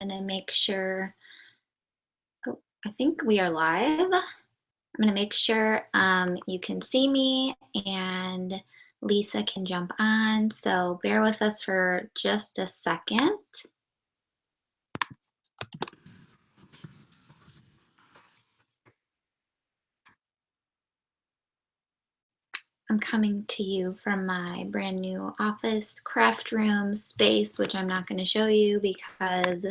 gonna make sure, oh, I think we are live. I'm gonna make sure you can see me and Lisa can jump on. So bear with us for just a second. I'm coming to you from my brand new office craft room space, which I'm not going to show you because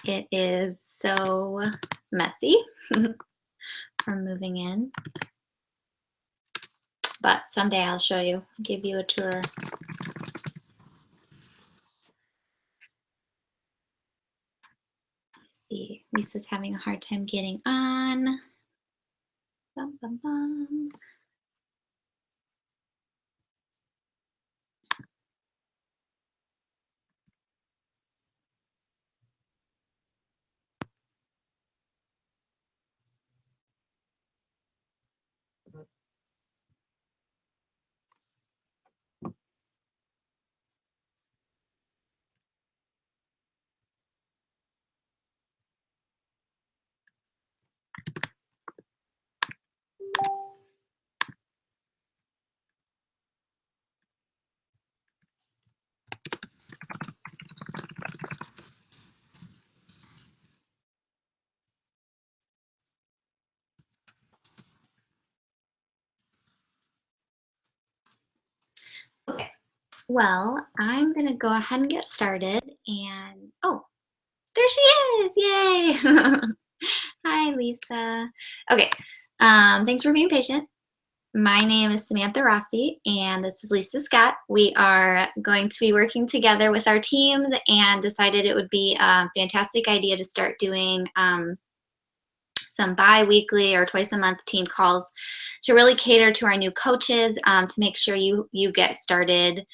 it is so messy from moving in. But someday I'll show you, give you a tour. Let's see, Lisa's having a hard time getting on. Bum, bum, bum. Okay, well, I'm gonna go ahead and get started and, oh, there she is, yay! Hi, Lisa. Okay, thanks for being patient. My name is Samantha Rossi, and this is Lisa Scott. We are going to be working together with our teams and decided it would be a fantastic idea to start doing some bi-weekly or twice a month team calls to really cater to our new coaches to make sure you get started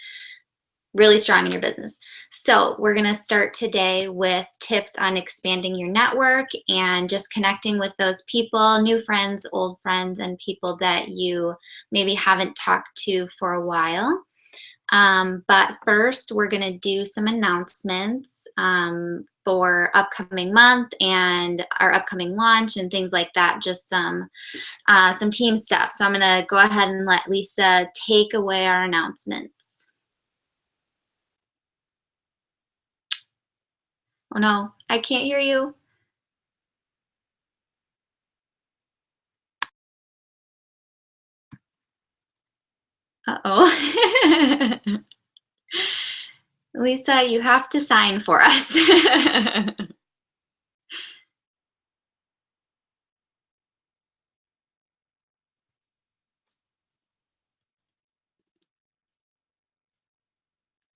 really strong in your business. So we're going to start today with tips on expanding your network and just connecting with those people, new friends, old friends, and people that you maybe haven't talked to for a while. But first, we're going to do some announcements for upcoming month and our upcoming launch and things like that. Just some team stuff. So I'm going to go ahead and let Lisa take away our announcements. Oh no, I can't hear you. Uh-oh. Lisa, you have to sign for us.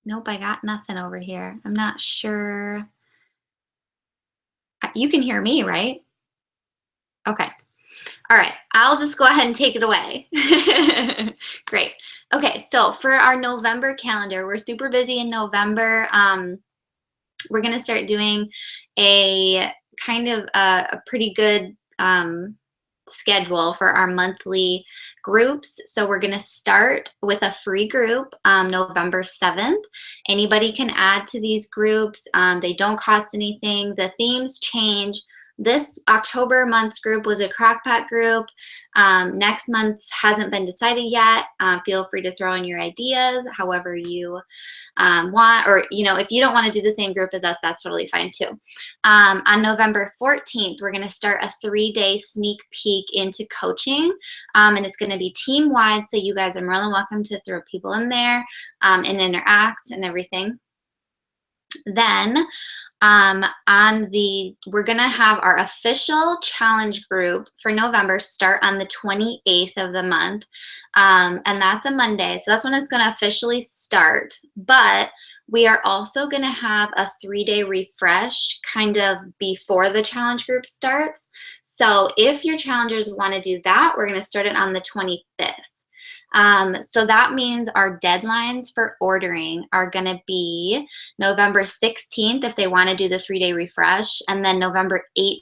Nope, I got nothing over here. I'm not sure. You can hear me, right? Okay. All right. I'll just go ahead and take it away. Great. Okay, so for our November calendar, we're super busy in November. We're going to start doing a kind of a pretty good schedule for our monthly groups. So we're going to start with a free group November 7th. Anybody can add to these groups. They don't cost anything. The themes change. This October month's group was a crockpot group. Next month's hasn't been decided yet. Feel free to throw in your ideas however you want, or if you don't want to do the same group as us, that's totally fine too. On November 14th, we're going to start a 3-day sneak peek into coaching, and it's going to be team wide, so you guys are more than welcome to throw people in there and interact and everything. Then we're gonna have our official challenge group for November start on the 28th of the month, and that's a Monday, so that's when it's gonna officially start. But we are also gonna have a 3-day refresh kind of before the challenge group starts. So if your challengers want to do that, we're gonna start it on the 25th. So that means our deadlines for ordering are going to be November 16th if they want to do the 3-day refresh, and then November 8th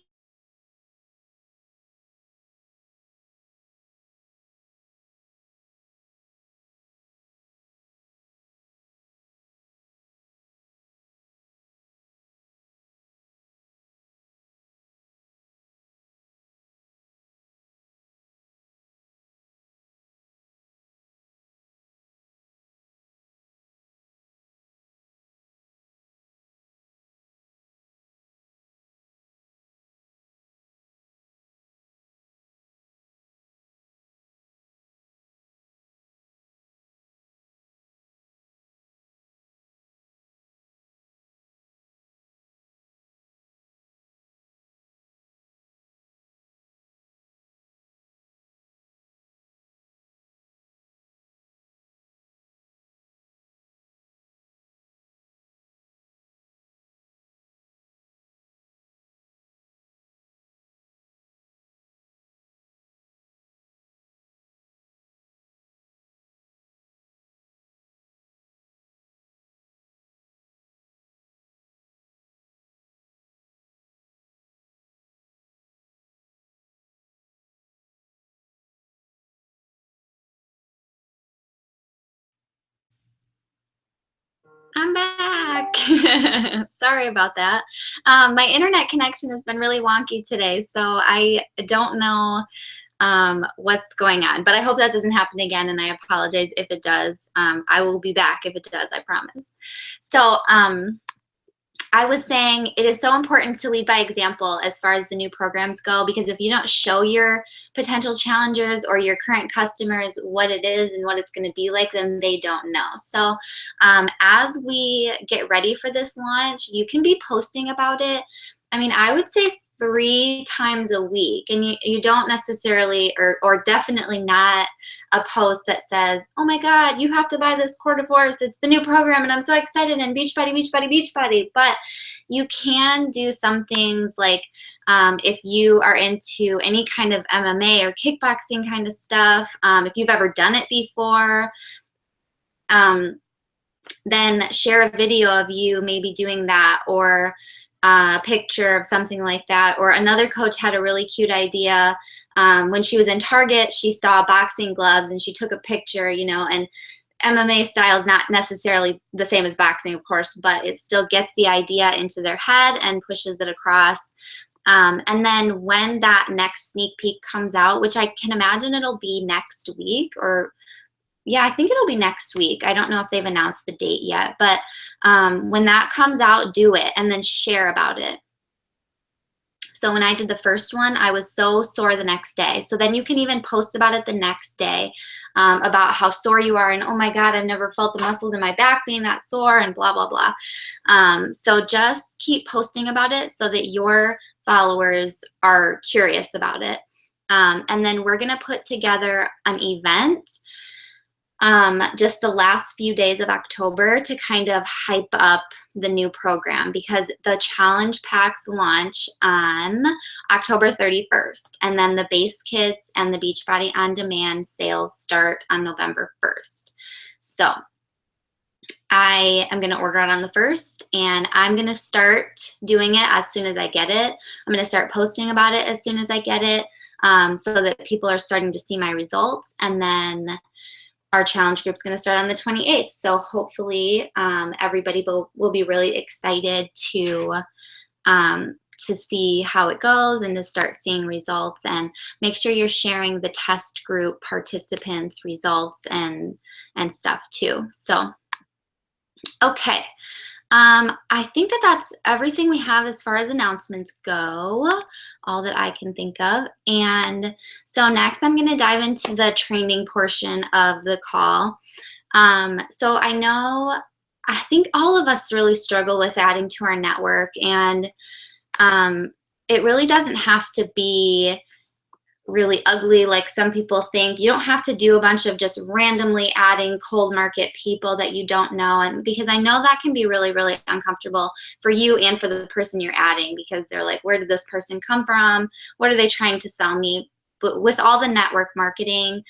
I'm back. Sorry about that. My internet connection has been really wonky today, so I don't know what's going on, but I hope that doesn't happen again, and I apologize if it does. I will be back if it does, I promise. So, I was saying it is so important to lead by example as far as the new programs go, because if you don't show your potential challengers or your current customers what it is and what it's going to be like, then they don't know. So as we get ready for this launch, you can be posting about it. I mean, I would say 3 times a week, and you don't necessarily, or definitely not a post that says, oh my God, you have to buy this Core de Force, it's the new program and I'm so excited, and Beachbody, Beachbody, Beachbody. But you can do some things like if you are into any kind of MMA or kickboxing kind of stuff, if you've ever done it before, then share a video of you maybe doing that, or a picture of something like that. Or another coach had a really cute idea. When she was in Target, she saw boxing gloves and she took a picture, you know, and MMA style is not necessarily the same as boxing, of course, but it still gets the idea into their head and pushes it across. And then when that next sneak peek comes out, which I can imagine it'll be next week, or yeah, I think it'll be next week. I don't know if they've announced the date yet, but when that comes out, do it and then share about it. So when I did the first one, I was so sore the next day. So then you can even post about it the next day, about how sore you are, and oh my God, I've never felt the muscles in my back being that sore, and blah, blah, blah. So just keep posting about it so that your followers are curious about it. And then we're gonna put together an event just the last few days of October to kind of hype up the new program, because the challenge packs launch on October 31st, and then the base kits and the Beachbody On Demand sales start on November 1st. So I am going to order it on the 1st, and I'm going to start doing it as soon as I get it. I'm going to start posting about it as soon as I get it, so that people are starting to see my results. And then our challenge group is going to start on the 28th. So hopefully everybody will be really excited to see how it goes and to start seeing results. And make sure you're sharing the test group participants' results and stuff too. So, okay. I think that's everything we have as far as announcements go, all that I can think of. And so next I'm going to dive into the training portion of the call. So I think all of us really struggle with adding to our network, and it really doesn't have to be really ugly like some people think. You don't have to do a bunch of just randomly adding cold market people that you don't know, and because I know that can be really, really uncomfortable for you and for the person you're adding, because they're like, where did this person come from? What are they trying to sell me? But with all the network marketing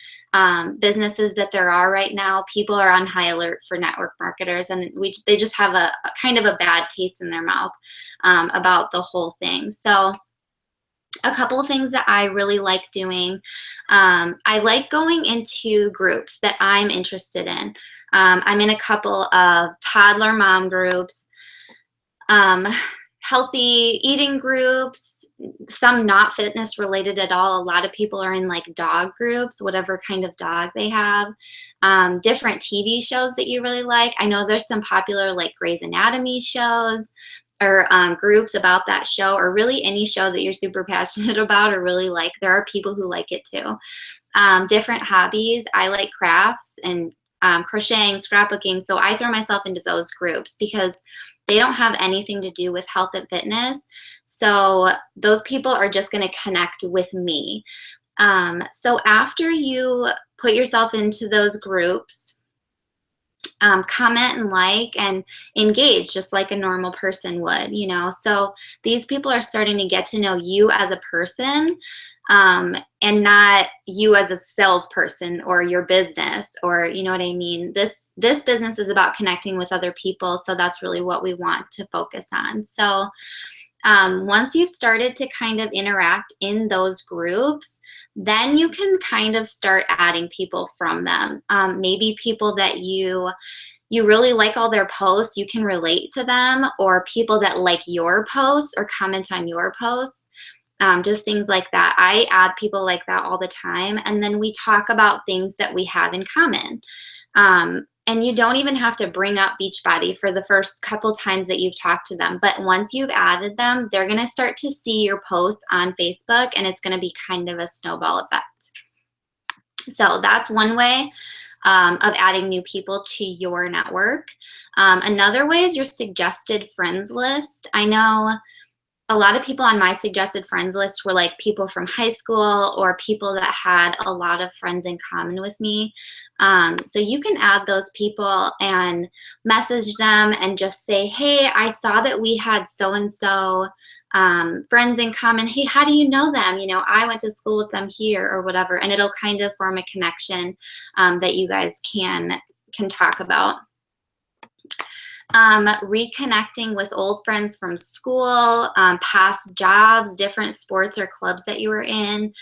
businesses that there are right now, people are on high alert for network marketers, and they just have a kind of a bad taste in their mouth about the whole thing. So a couple of things that I really like doing. I like going into groups that I'm interested in. I'm in a couple of toddler mom groups, healthy eating groups, some not fitness related at all. A lot of people are in like dog groups, whatever kind of dog they have. Different TV shows that you really like. I know there's some popular like Grey's Anatomy shows, or groups about that show, or really any show that you're super passionate about or really like. There are people who like it too. Different hobbies. I like crafts and crocheting, scrapbooking. So I throw myself into those groups because they don't have anything to do with health and fitness. So those people are just going to connect with me. So after you put yourself into those groups, comment and like and engage just like a normal person would, you know. So these people are starting to get to know you as a person, and not you as a salesperson or your business, or you know what I mean. This business is about connecting with other people, so that's really what we want to focus on. So once you've started to kind of interact in those groups, then you can kind of start adding people from them. Maybe people that you you really like all their posts, you can relate to them, or people that like your posts or comment on your posts, just things like that. I add people like that all the time, and then we talk about things that we have in common. And you don't even have to bring up Beachbody for the first couple times that you've talked to them. But once you've added them, they're going to start to see your posts on Facebook, and it's going to be kind of a snowball effect. So that's one way of adding new people to your network. Another way is your suggested friends list. I know a lot of people on my suggested friends list were like people from high school or people that had a lot of friends in common with me. So you can add those people and message them and just say, hey, I saw that we had so-and-so friends in common. Hey, how do you know them? You know, I went to school with them here or whatever. And it'll kind of form a connection that you guys can talk about. Reconnecting with old friends from school, past jobs, different sports or clubs that you were in,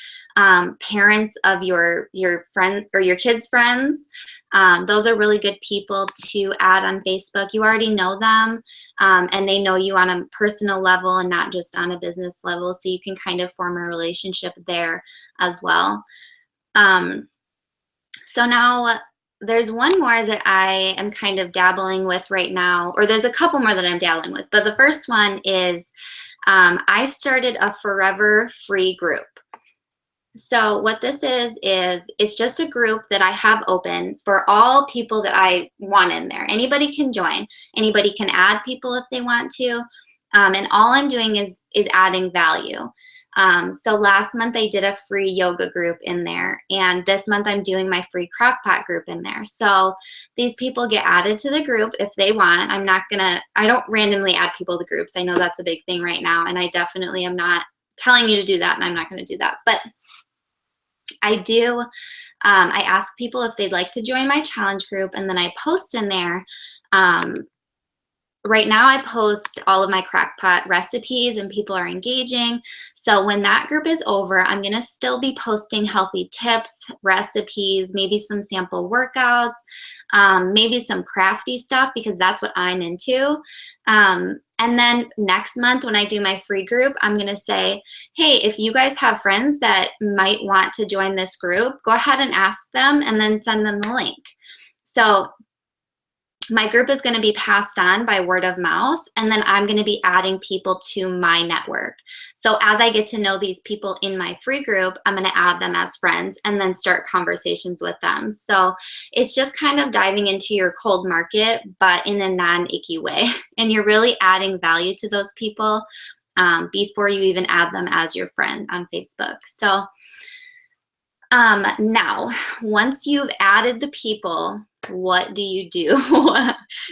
parents of your friends or your kids' friends. Those are really good people to add on Facebook. You already know them, and they know you on a personal level and not just on a business level, so you can kind of form a relationship there as well. So now there's one more that I am kind of dabbling with right now, or there's a couple more that I'm dabbling with, but the first one is I started a forever free group. So what this is it's just a group that I have open for all people that I want in there. Anybody can join. Anybody can add people if they want to. And all I'm doing is adding value. So last month I did a free yoga group in there, and this month I'm doing my free crockpot group in there. So these people get added to the group if they want. I don't randomly add people to groups. I know that's a big thing right now, and I definitely am not telling you to do that, and I'm not going to do that. But I do, I ask people if they'd like to join my challenge group, and then I post in there. Right now I post all of my crockpot recipes and people are engaging. So when that group is over, I'm gonna still be posting healthy tips, recipes, maybe some sample workouts, maybe some crafty stuff because that's what I'm into. And then next month when I do my free group, I'm gonna say, hey, if you guys have friends that might want to join this group, go ahead and ask them and then send them the link. So my group is going to be passed on by word of mouth, and then I'm going to be adding people to my network. So as I get to know these people in my free group, I'm going to add them as friends and then start conversations with them. So it's just kind of diving into your cold market, but in a non-icky way. And you're really adding value to those people before you even add them as your friend on Facebook. So now, once you've added the people, what do you do?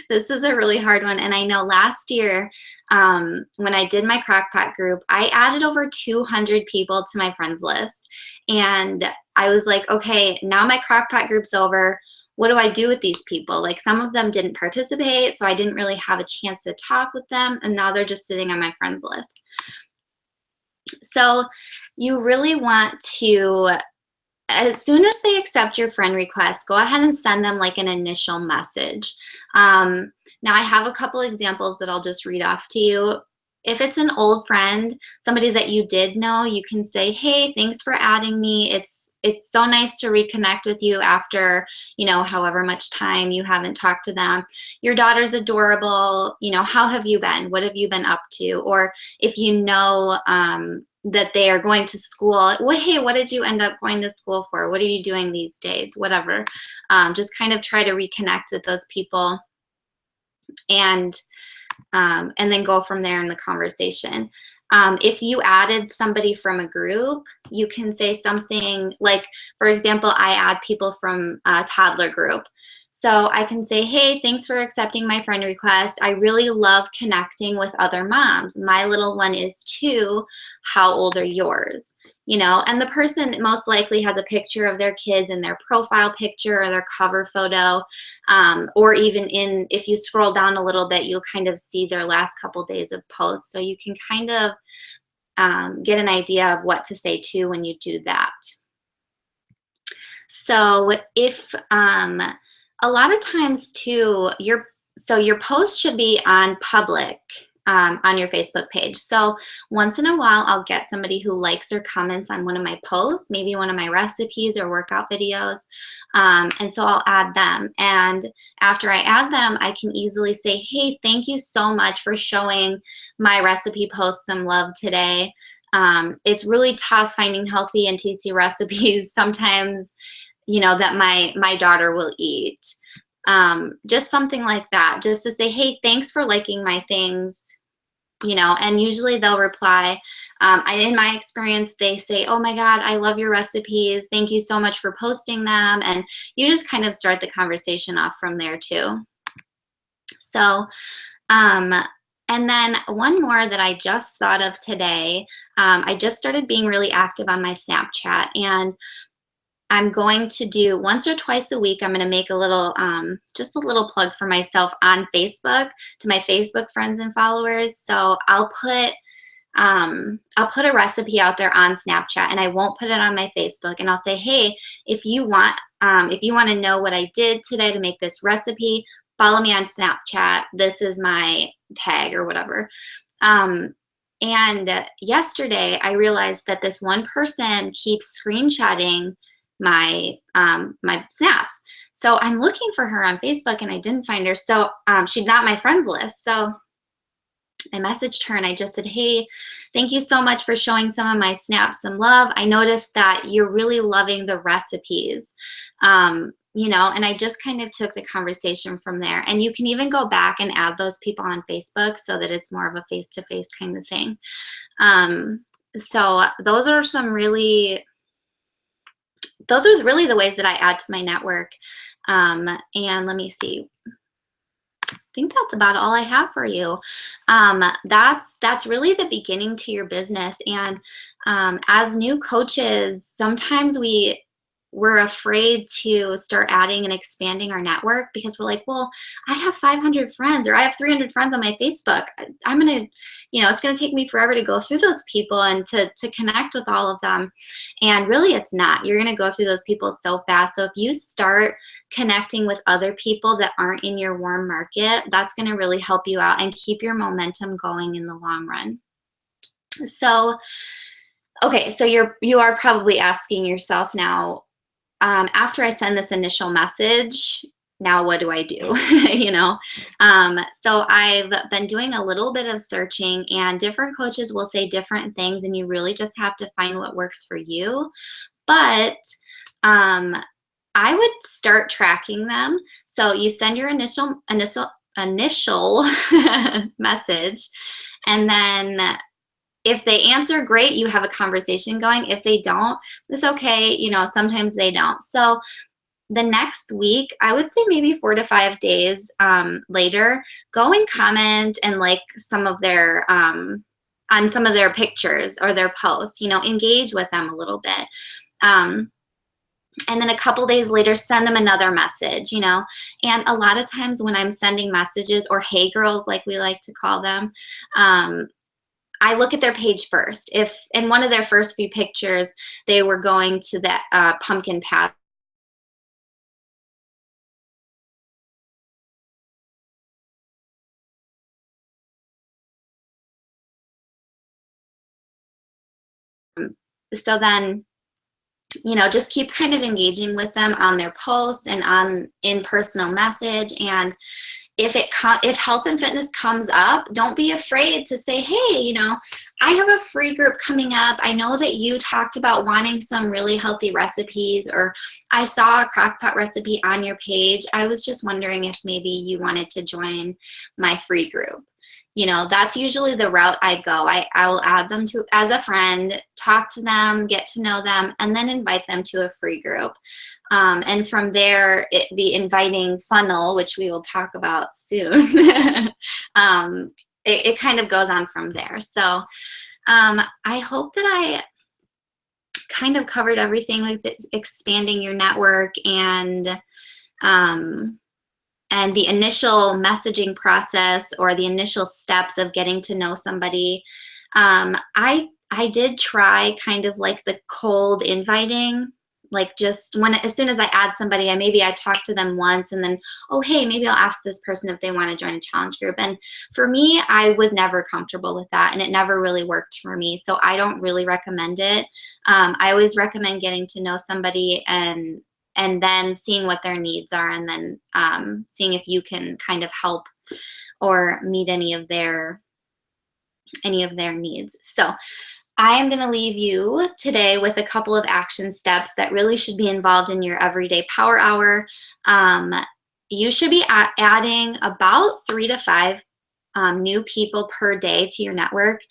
This is a really hard one. And I know last year, when I did my crockpot group, I added over 200 people to my friends list. And I was like, okay, now my crockpot group's over. What do I do with these people? Like some of them didn't participate, so I didn't really have a chance to talk with them. And now they're just sitting on my friends list. So you really want to, as soon as they accept your friend request, go ahead and send them like an initial message. Now I have a couple examples that I'll just read off to you. If it's an old friend, somebody that you did know, you can say, hey, thanks for adding me. It's so nice to reconnect with you after, however much time you haven't talked to them. Your daughter's adorable. How have you been? What have you been up to? Or if you know, that they are going to school, well, hey, what did you end up going to school for? What are you doing these days? Whatever. Just kind of try to reconnect with those people and then go from there in the conversation. If you added somebody from a group, you can say something like, for example, I add people from a toddler group. So I can say, hey, thanks for accepting my friend request. I really love connecting with other moms. My little one is 2. How old are yours? And the person most likely has a picture of their kids in their profile picture or their cover photo, or even if you scroll down a little bit, you'll kind of see their last couple days of posts. So you can kind of get an idea of what to say too when you do that. So if a lot of times too, your post should be on public on your Facebook page. So once in a while, I'll get somebody who likes or comments on one of my posts, maybe one of my recipes or workout videos. And so I'll add them. And after I add them, I can easily say, hey, thank you so much for showing my recipe post some love today. It's really tough finding healthy and tasty recipes sometimes, that my daughter will eat. Just something like that, just to say, hey, thanks for liking my things, and usually they'll reply. In my experience, they say, oh my God, I love your recipes. Thank you so much for posting them. And you just kind of start the conversation off from there too. So, and then one more that I just thought of today, I just started being really active on my Snapchat, and I'm going to do once or twice a week, I'm going to make a little, just a little plug for myself on Facebook to my Facebook friends and followers. So I'll put a recipe out there on Snapchat, and I won't put it on my Facebook. And I'll say, hey, if you want to know what I did today to make this recipe, follow me on Snapchat. This is my tag or whatever. And yesterday I realized that this one person keeps screenshotting my snaps. So I'm looking for her on Facebook and I didn't find her. So she's not my friends list. So I messaged her and I just said, hey, thank you so much for showing some of my snaps some love. I noticed that you're really loving the recipes, and I just kind of took the conversation from there. And you can even go back and add those people on Facebook so that it's more of a face-to-face kind of thing. So those are really the ways that I add to my network. And let me see. I think that's about all I have for you. That's really the beginning to your business. And as new coaches, sometimes we're afraid to start adding and expanding our network because we're like, well, I have 500 friends or I have 300 friends on my Facebook. I'm going to, it's going to take me forever to go through those people and to connect with all of them. And really it's not. You're going to go through those people so fast. So if you start connecting with other people that aren't in your warm market, that's going to really help you out and keep your momentum going in the long run. So, okay, so you are probably asking yourself now, after I send this initial message, now what do I do? So I've been doing a little bit of searching, and different coaches will say different things, and you really just have to find what works for you. But I would start tracking them. So you send your initial message, and then if they answer, great, you have a conversation going. If they don't, it's okay. Sometimes they don't. So the next week, I would say maybe 4 to 5 days later, go and comment and like some of their, on some of their pictures or their posts, engage with them a little bit. And then a couple days later, send them another message, And a lot of times when I'm sending messages, or hey girls, like we like to call them, I look at their page first. If in one of their first few pictures, they were going to that pumpkin patch, so then, just keep kind of engaging with them on their posts and in personal message. And if health and fitness comes up, don't be afraid to say, hey, I have a free group coming up. I know that you talked about wanting some really healthy recipes, or I saw a crockpot recipe on your page. I was just wondering if maybe you wanted to join my free group. That's usually the route I go. I will add them as a friend, talk to them, get to know them, and then invite them to a free group. And from there, the inviting funnel, which we will talk about soon, it kind of goes on from there. So I hope that I kind of covered everything with expanding your network and the initial messaging process, or the initial steps of getting to know somebody. I did try kind of like the cold inviting Like just as soon as I add somebody, I talk to them once and then, oh, hey, maybe I'll ask this person if they want to join a challenge group. And for me, I was never comfortable with that and it never really worked for me. So I don't really recommend it. I always recommend getting to know somebody and then seeing what their needs are and then seeing if you can kind of help or meet any of their needs. So I am going to leave you today with a couple of action steps that really should be involved in your everyday power hour. You should be adding about 3 to 5 new people per day to your network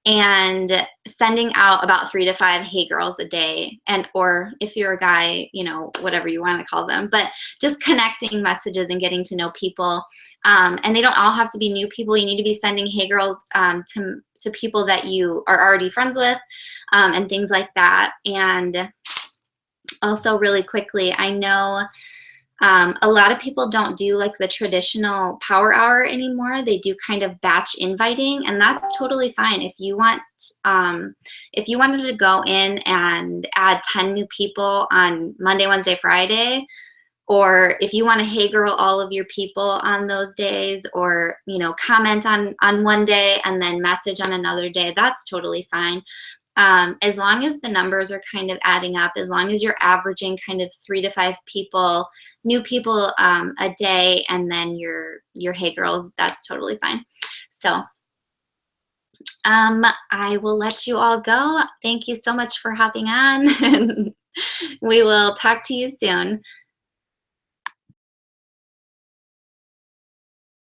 and sending out about 3 to 5 hey girls a day, and or if you're a guy, you know, whatever you want to call them, but just connecting messages and getting to know people. And they don't all have to be new people. You need to be sending hey girls to people that you are already friends with, and things like that. And also really quickly, I know a lot of people don't do like the traditional power hour anymore. They do kind of batch inviting, and that's totally fine. If you wanted to go in and add 10 new people on Monday, Wednesday, Friday, or if you want to hey girl all of your people on those days, or you know, comment on one day and then message on another day, that's totally fine. As long as the numbers are kind of adding up, as long as you're averaging kind of 3 to 5 people, new people a day, and then your hey girls, that's totally fine. So I will let you all go. Thank you so much for hopping on. We will talk to you soon.